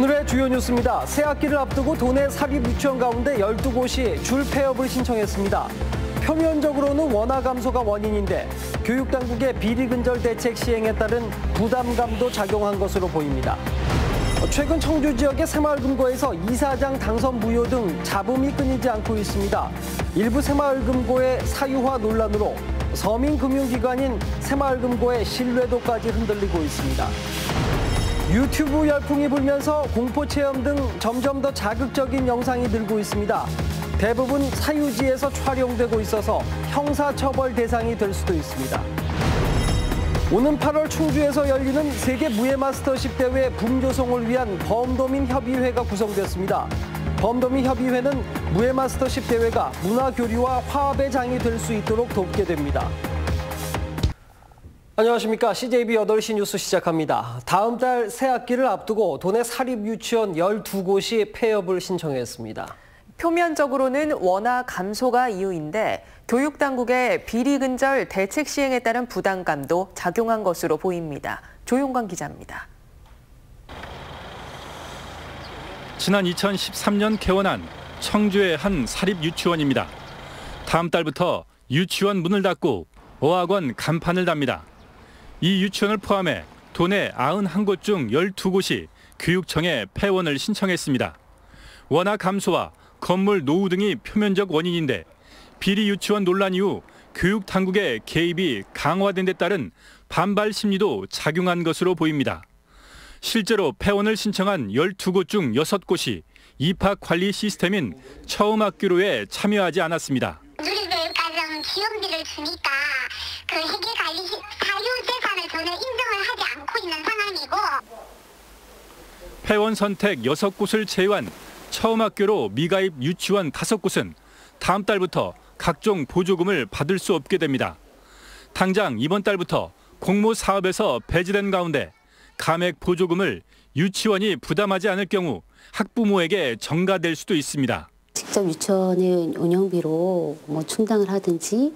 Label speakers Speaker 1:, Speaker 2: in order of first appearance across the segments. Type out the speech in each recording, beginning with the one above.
Speaker 1: 오늘의 주요 뉴스입니다. 새학기를 앞두고 도내 사립 유치원 가운데 12곳이 줄 폐업을 신청했습니다. 표면적으로는 원화 감소가 원인인데 교육당국의 비리 근절 대책 시행에 따른 부담감도 작용한 것으로 보입니다. 최근 청주 지역의 새마을금고에서 이사장 당선 무효 등 잡음이 끊이지 않고 있습니다. 일부 새마을금고의 사유화 논란으로 서민금융기관인 새마을금고의 신뢰도까지 흔들리고 있습니다. 유튜브 열풍이 불면서 공포체험 등 점점 더 자극적인 영상이 늘고 있습니다. 대부분 사유지에서 촬영되고 있어서 형사처벌 대상이 될 수도 있습니다. 오는 8월 충주에서 열리는 세계 무예마스터십 대회 붐조성을 위한 범도민협의회가 구성됐습니다. 범도민협의회는 무예마스터십 대회가 문화교류와 화합의 장이 될 수 있도록 돕게 됩니다. 안녕하십니까. CJB 8시 뉴스 시작합니다. 다음 달 새학기를 앞두고 도내 사립유치원 12곳이 폐업을 신청했습니다.
Speaker 2: 표면적으로는 원화 감소가 이유인데 교육당국의 비리 근절 대책 시행에 따른 부담감도 작용한 것으로 보입니다. 조용관 기자입니다.
Speaker 3: 지난 2013년 개원한 청주의 한 사립유치원입니다. 다음 달부터 유치원 문을 닫고 어학원 간판을 답니다. 이 유치원을 포함해 도내 91곳 중 12곳이 교육청에 폐원을 신청했습니다. 원화 감소와 건물 노후 등이 표면적 원인인데 비리 유치원 논란 이후 교육당국의 개입이 강화된 데 따른 반발 심리도 작용한 것으로 보입니다. 실제로 폐원을 신청한 12곳 중 6곳이 입학관리 시스템인 처음학교로에 참여하지 않았습니다.
Speaker 4: 누리교육과정 지원비를 주니까 그 회계관리 사유재산을 전혀 인정을 하지 않고 있는 상황이고.
Speaker 3: 폐원 선택 6곳을 제외한 처음학교로 미가입 유치원 5곳은 다음 달부터 각종 보조금을 받을 수 없게 됩니다. 당장 이번 달부터 공모 사업에서 배제된 가운데 감액 보조금을 유치원이 부담하지 않을 경우 학부모에게 전가될 수도 있습니다.
Speaker 5: 직접 유치원의 운영비로 충당을 하든지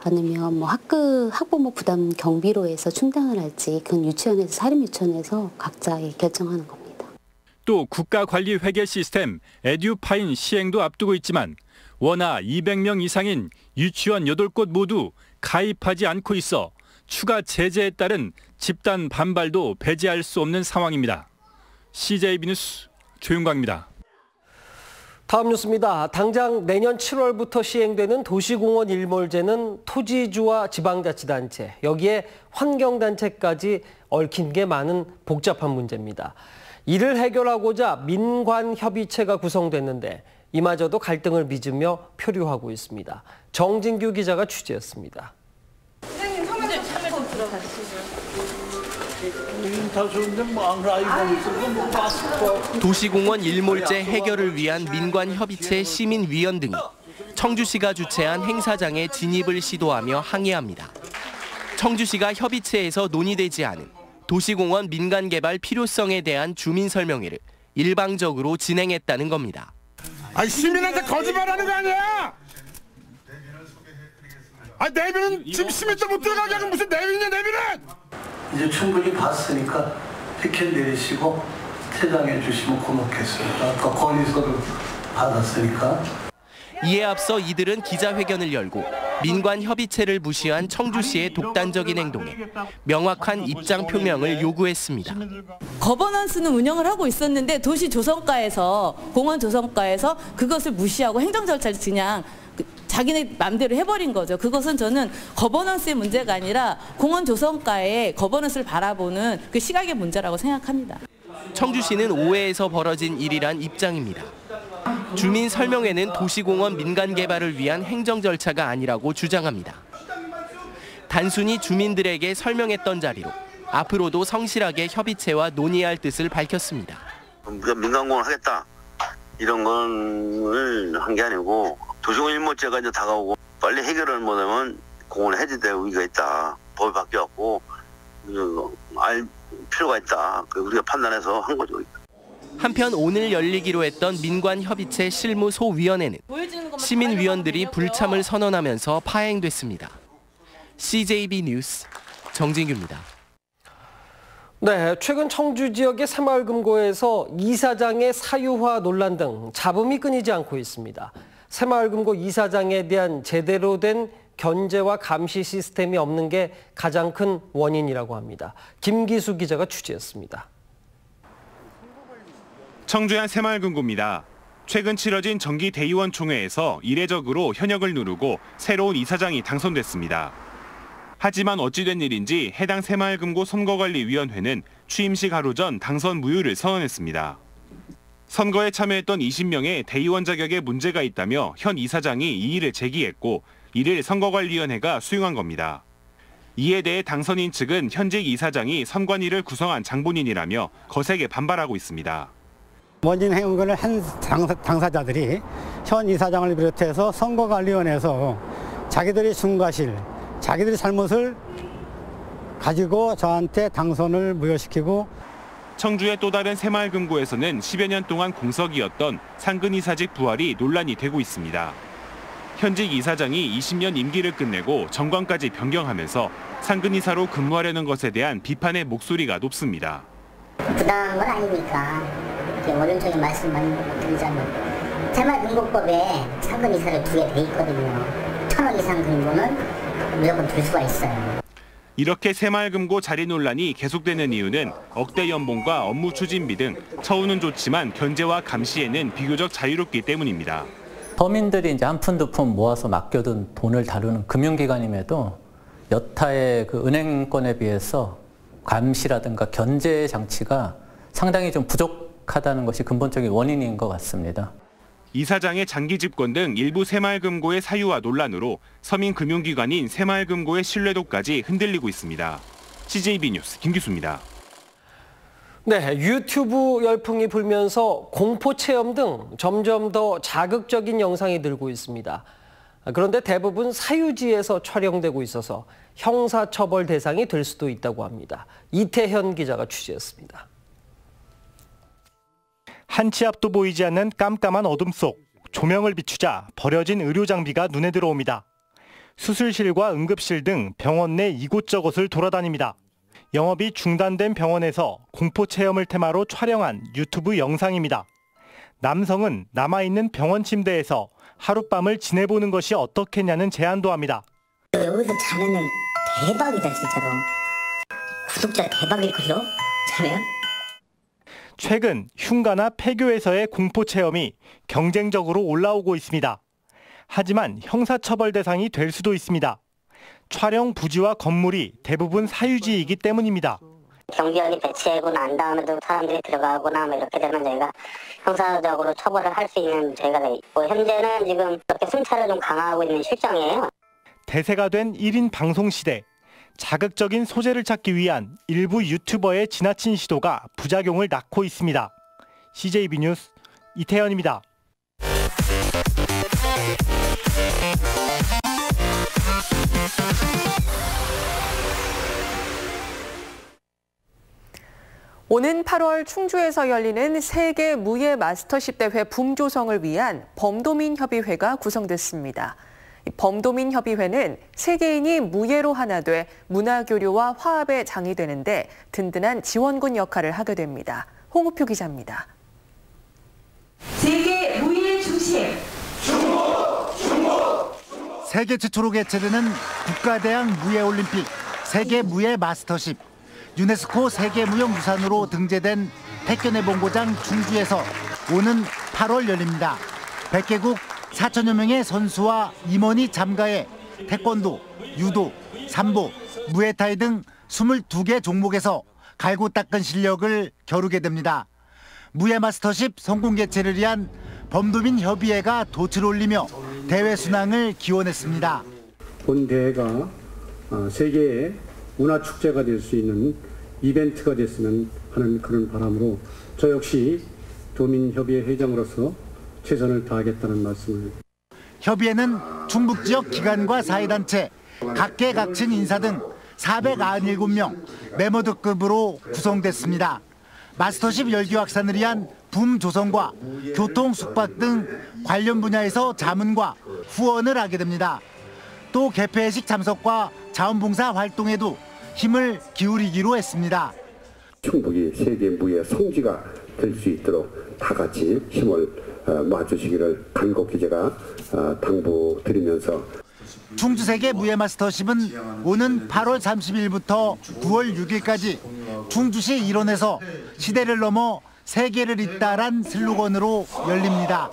Speaker 5: 아니면 학부모 부담 경비로 해서 충당을 할지 그건 유치원에서 사립유치원에서 각자 결정하는 겁니다.
Speaker 3: 또 국가관리회계 시스템 에듀파인 시행도 앞두고 있지만 원화 200명 이상인 유치원 8곳 모두 가입하지 않고 있어 추가 제재에 따른 집단 반발도 배제할 수 없는 상황입니다. CJB 뉴스 조윤광입니다.
Speaker 1: 다음 뉴스입니다. 당장 내년 7월부터 시행되는 도시공원 일몰제는 토지주와 지방자치단체, 여기에 환경단체까지 얽힌 게 많은 복잡한 문제입니다. 이를 해결하고자 민관협의체가 구성됐는데 이마저도 갈등을 빚으며 표류하고 있습니다. 정진규 기자가 취재했습니다.
Speaker 6: 선생님, 사무실 좀 들어가시죠.
Speaker 7: 도시공원 일몰제 해결을 위한 민관협의체 시민위원 등이 청주시가 주최한 행사장에 진입을 시도하며 항의합니다. 청주시가 협의체에서 논의되지 않은 도시공원 민간개발 필요성에 대한 주민설명회를 일방적으로 진행했다는 겁니다.
Speaker 8: 아니 시민한테 거짓말하는 거 아니야? 내비는 지금 시민도 못 들어가게 하면 무슨 내비냐 내비는!
Speaker 9: 이제 충분히 봤으니까 티켓 내리시고 퇴장해 주시면 고맙겠습니다. 아까 건의서를 받았으니까.
Speaker 7: 이에 앞서 이들은 기자회견을 열고 민관협의체를 무시한 청주시의 독단적인 행동에 명확한 입장 표명을 요구했습니다.
Speaker 10: 거버넌스는 운영을 하고 있었는데 도시조성과에서 공원조성과에서 그것을 무시하고 행정 절차를 그냥 자기네 마음대로 해버린 거죠. 그것은 저는 거버넌스의 문제가 아니라 공원조성과의 거버넌스를 바라보는 그 시각의 문제라고 생각합니다.
Speaker 7: 청주시는 오해에서 벌어진 일이란 입장입니다. 주민 설명회는 도시공원 민간 개발을 위한 행정 절차가 아니라고 주장합니다. 단순히 주민들에게 설명했던 자리로 앞으로도 성실하게 협의체와 논의할 뜻을 밝혔습니다.
Speaker 11: 민간공원 하겠다 이런 걸 한 게 아니고 도시공원 일몰제가 이제 다가오고 빨리 해결을 못하면 공원을 해제될 의의가 있다. 법이 바뀌었고 알 필요가 있다. 우리가 판단해서 한 거죠.
Speaker 7: 한편 오늘 열리기로 했던 민관협의체 실무소위원회는 시민위원들이 불참을 선언하면서 파행됐습니다. CJB 뉴스 정진규입니다.
Speaker 1: 네, 최근 청주 지역의 새마을금고에서 이사장의 사유화 논란 등 잡음이 끊이지 않고 있습니다. 새마을금고 이사장에 대한 제대로 된 견제와 감시 시스템이 없는 게 가장 큰 원인이라고 합니다. 김기수 기자가 취재했습니다.
Speaker 12: 청주의 한 새마을금고입니다. 최근 치러진 정기 대의원 총회에서 이례적으로 현역을 누르고 새로운 이사장이 당선됐습니다. 하지만 어찌된 일인지 해당 새마을금고 선거관리위원회는 취임식 하루 전 당선 무효를 선언했습니다. 선거에 참여했던 20명의 대의원 자격에 문제가 있다며 현 이사장이 이의를 제기했고 이를 선거관리위원회가 수용한 겁니다. 이에 대해 당선인 측은 현직 이사장이 선관위를 구성한 장본인이라며 거세게 반발하고 있습니다.
Speaker 13: 원인 행위를 한 당사자들이 현 이사장을 비롯해서 선거관리위원회에서 자기들이 중과실, 자기들이 잘못을 가지고 저한테 당선을 무효시키고
Speaker 12: 청주의 또 다른 새마을금고에서는 10여 년 동안 공석이었던 상근 이사직 부활이 논란이 되고 있습니다. 현직 이사장이 20년 임기를 끝내고 정관까지 변경하면서 상근 이사로 근무하려는 것에 대한 비판의 목소리가 높습니다.
Speaker 14: 부당한 건 아니니까 원론적인 말씀만 드리자면 새마을금고법에 상근 이사를 두게 돼 있거든요. 1,000억 이상 근무는 무조건 둘 수가 있어요.
Speaker 12: 이렇게 새마을금고 자리 논란이 계속되는 이유는 억대 연봉과 업무 추진비 등 처우는 좋지만 견제와 감시에는 비교적 자유롭기 때문입니다.
Speaker 15: 서민들이 이제 한 푼 두 푼 모아서 맡겨둔 돈을 다루는 금융기관임에도 여타의 그 은행권에 비해서 감시라든가 견제 장치가 상당히 좀 부족하다는 것이 근본적인 원인인 것 같습니다.
Speaker 12: 이사장의 장기 집권 등 일부 새마을금고의 사유화 논란으로 서민금융기관인 새마을금고의 신뢰도까지 흔들리고 있습니다. CJB 뉴스 김기수입니다.
Speaker 1: 네, 유튜브 열풍이 불면서 공포체험 등 점점 더 자극적인 영상이 늘고 있습니다. 그런데 대부분 사유지에서 촬영되고 있어서 형사처벌 대상이 될 수도 있다고 합니다. 이태현 기자가 취재했습니다.
Speaker 16: 한치 앞도 보이지 않는 깜깜한 어둠 속 조명을 비추자 버려진 의료 장비가 눈에 들어옵니다. 수술실과 응급실 등 병원 내 이곳저곳을 돌아다닙니다. 영업이 중단된 병원에서 공포 체험을 테마로 촬영한 유튜브 영상입니다. 남성은 남아있는 병원 침대에서 하룻밤을 지내보는 것이 어떻겠냐는 제안도 합니다.
Speaker 14: 여기서 자면은 대박이다 진짜로. 구독자 대박일걸요? 자면?
Speaker 16: 최근 흉가나 폐교에서의 공포 체험이 경쟁적으로 올라오고 있습니다. 하지만 형사처벌 대상이 될 수도 있습니다. 촬영 부지와 건물이 대부분 사유지이기 때문입니다.
Speaker 14: 경비원이 배치하고 난 다음에도 사람들이 들어가거나 이렇게 되면 저희가 형사적으로 처벌을 할 수 있는 저희가 있고 현재는 지금 이렇게 순찰을 좀 강화하고 있는 실정이에요.
Speaker 16: 대세가 된 1인 방송 시대. 자극적인 소재를 찾기 위한 일부 유튜버의 지나친 시도가 부작용을 낳고 있습니다. CJB 뉴스 이태현입니다.
Speaker 2: 오는 8월 충주에서 열리는 세계 무예 마스터십 대회 붐조성을 위한 범도민협의회가 구성됐습니다. 범도민협의회는 세계인이 무예로 하나 돼 문화교류와 화합의 장이 되는데 든든한 지원군 역할을 하게 됩니다. 홍우표 기자입니다.
Speaker 17: 세계 무예 중심
Speaker 18: 중국! 세계 최초로 개최되는 국가대항 무예올림픽 세계 무예 마스터십. 유네스코 세계무형유산으로 등재된 태권의 본고장 충주에서 오는 8월 열립니다. 100개국 4천여 명의 선수와 임원이 참가해 태권도, 유도, 삼보, 무에타이 등 22개 종목에서 갈고 닦은 실력을 겨루게 됩니다. 무예 마스터십 성공 개최를 위한 범도민협의회가 돛을 올리며 대회 순항을 기원했습니다.
Speaker 19: 본 대회가 세계의 문화축제가 될 수 있는 이벤트가 됐으면 하는 그런 바람으로 저 역시 도민협의회 회장으로서 최선을 다하겠다는 말씀을.
Speaker 18: 협의회는 충북 지역 기관과 사회단체, 각계각층 인사 등 497명 메모드급으로 구성됐습니다. 마스터십 열기 확산을 위한 붐 조성과 교통, 숙박 등 관련 분야에서 자문과 후원을 하게 됩니다. 또 개폐식 참석과 자원봉사 활동에도 힘을 기울이기로 했습니다.
Speaker 17: 충북이 세계 무예 성지가 될 수 있도록 다 같이 힘을 모아주시기를 간곡히 제가 당부드리면서
Speaker 18: 충주 세계 무예 마스터십은 오는 8월 30일부터 9월 6일까지 충주시 일원에서 시대를 넘어 세계를 잇다란 슬로건으로 열립니다.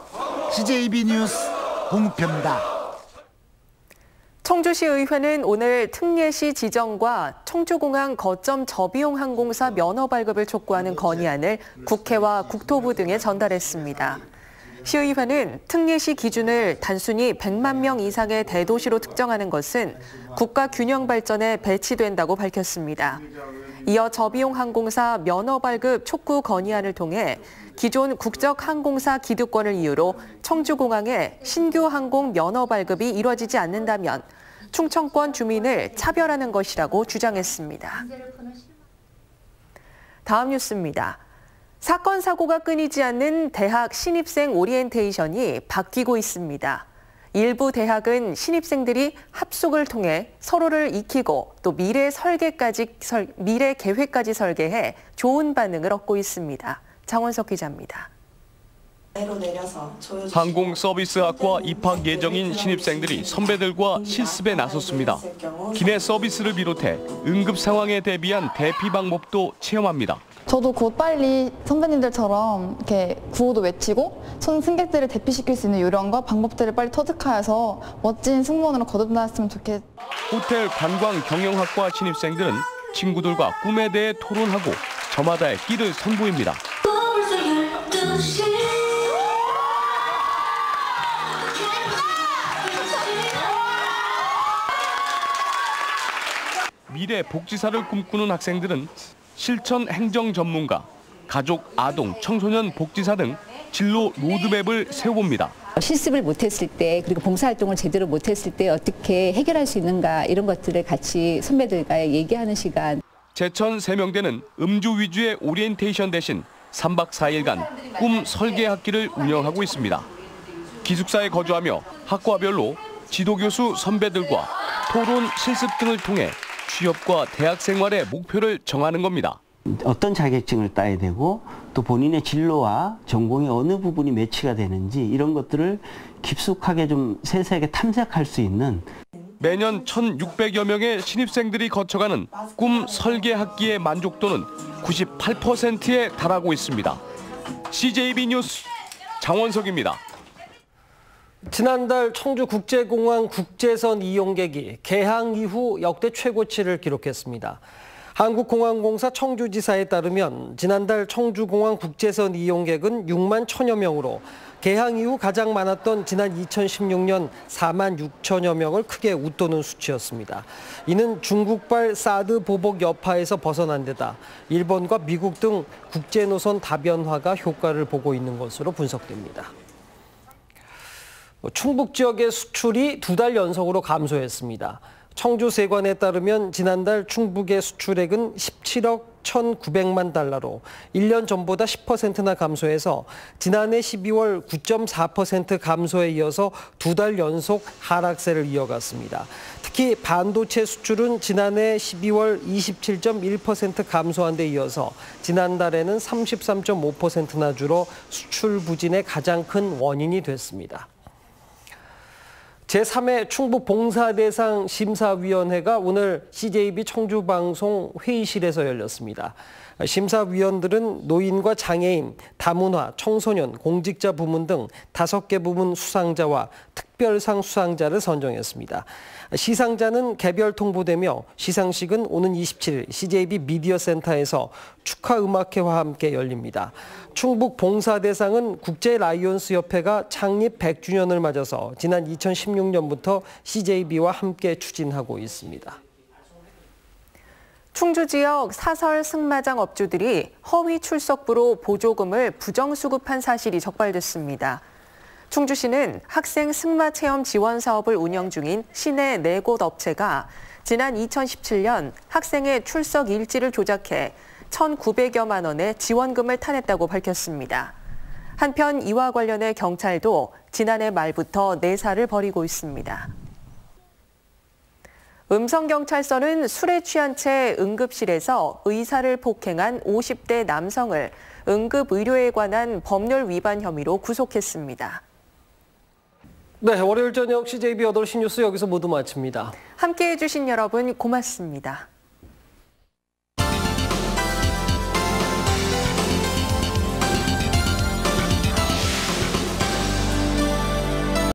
Speaker 18: CJB 뉴스 봉표입니다.
Speaker 2: 청주시 의회는 오늘 특례시 지정과 청주공항 거점 저비용 항공사 면허 발급을 촉구하는 건의안을 국회와 국토부 등에 전달했습니다. 시의회는 특례시 기준을 단순히 100만 명 이상의 대도시로 특정하는 것은 국가 균형 발전에 배치된다고 밝혔습니다. 이어 저비용 항공사 면허 발급 촉구 건의안을 통해 기존 국적 항공사 기득권을 이유로 청주공항에 신규 항공 면허 발급이 이뤄지지 않는다면 충청권 주민을 차별하는 것이라고 주장했습니다. 다음 뉴스입니다. 사건 사고가 끊이지 않는 대학 신입생 오리엔테이션이 바뀌고 있습니다. 일부 대학은 신입생들이 합숙을 통해 서로를 익히고 또 미래 계획까지 설계해 좋은 반응을 얻고 있습니다. 장원석 기자입니다.
Speaker 20: 항공서비스학과 입학 예정인 신입생들이 선배들과 실습에 나섰습니다. 기내 서비스를 비롯해 응급 상황에 대비한 대피 방법도 체험합니다.
Speaker 21: 저도 곧 빨리 선배님들처럼 이렇게 구호도 외치고 승객들을 대피시킬 수 있는 요령과 방법들을 빨리 터득하여서 멋진 승무원으로 거듭났으면 좋겠어요.
Speaker 20: 호텔 관광 경영학과 신입생들은 친구들과 꿈에 대해 토론하고 저마다의 끼를 선보입니다. 미래 복지사를 꿈꾸는 학생들은 실천 행정 전문가, 가족, 아동, 청소년 복지사 등 진로 로드맵을 세워봅니다.
Speaker 22: 실습을 못했을 때 그리고 봉사활동을 제대로 못했을 때 어떻게 해결할 수 있는가 이런 것들을 같이 선배들과 얘기하는 시간.
Speaker 20: 제천 세명대는 음주 위주의 오리엔테이션 대신 3박 4일간 꿈 설계 학기를 운영하고 있습니다. 기숙사에 거주하며 학과별로 지도교수 선배들과 토론, 실습 등을 통해 취업과 대학 생활의 목표를 정하는 겁니다.
Speaker 23: 어떤 자격증을 따야 되고 또 본인의 진로와 전공의 어느 부분이 매치가 되는지 이런 것들을 깊숙하게 좀 세세하게 탐색할 수 있는
Speaker 20: 매년 1,600여 명의 신입생들이 거쳐가는 꿈 설계 학기의 만족도는 98%에 달하고 있습니다. CJB 뉴스 장원석입니다.
Speaker 1: 지난달 청주국제공항 국제선 이용객이 개항 이후 역대 최고치를 기록했습니다. 한국공항공사 청주지사에 따르면 지난달 청주공항 국제선 이용객은 6만 1천여 명으로 개항 이후 가장 많았던 지난 2016년 4만 6천여 명을 크게 웃도는 수치였습니다. 이는 중국발 사드 보복 여파에서 벗어난 데다 일본과 미국 등 국제노선 다변화가 효과를 보고 있는 것으로 분석됩니다. 충북 지역의 수출이 2달 연속으로 감소했습니다. 청주세관에 따르면 지난달 충북의 수출액은 17억 1,900만 달러로 1년 전보다 10%나 감소해서 지난해 12월 9.4% 감소에 이어서 2달 연속 하락세를 이어갔습니다. 특히 반도체 수출은 지난해 12월 27.1% 감소한 데 이어서 지난달에는 33.5%나 줄어 수출 부진의 가장 큰 원인이 됐습니다. 제3회 충북봉사대상 심사위원회가 오늘 CJB 청주방송 회의실에서 열렸습니다. 심사위원들은 노인과 장애인, 다문화, 청소년, 공직자 부문 등 5개 부문 수상자와 특별상 수상자를 선정했습니다. 시상자는 개별 통보되며 시상식은 오는 27일 CJB 미디어센터에서 축하음악회와 함께 열립니다. 충북 봉사대상은 국제라이온스협회가 창립 100주년을 맞아서 지난 2016년부터 CJB와 함께 추진하고 있습니다.
Speaker 2: 충주 지역 사설 승마장 업주들이 허위 출석부로 보조금을 부정수급한 사실이 적발됐습니다. 충주시는 학생 승마 체험 지원 사업을 운영 중인 시내 4곳 업체가 지난 2017년 학생의 출석 일지를 조작해 1,900여만 원의 지원금을 타냈다고 밝혔습니다. 한편 이와 관련해 경찰도 지난해 말부터 내사를 벌이고 있습니다. 음성경찰서는 술에 취한 채 응급실에서 의사를 폭행한 50대 남성을 응급의료에 관한 법률 위반 혐의로 구속했습니다.
Speaker 1: 네, 월요일 저녁 CJB 8시 뉴스 여기서 모두 마칩니다.
Speaker 2: 함께해 주신 여러분 고맙습니다.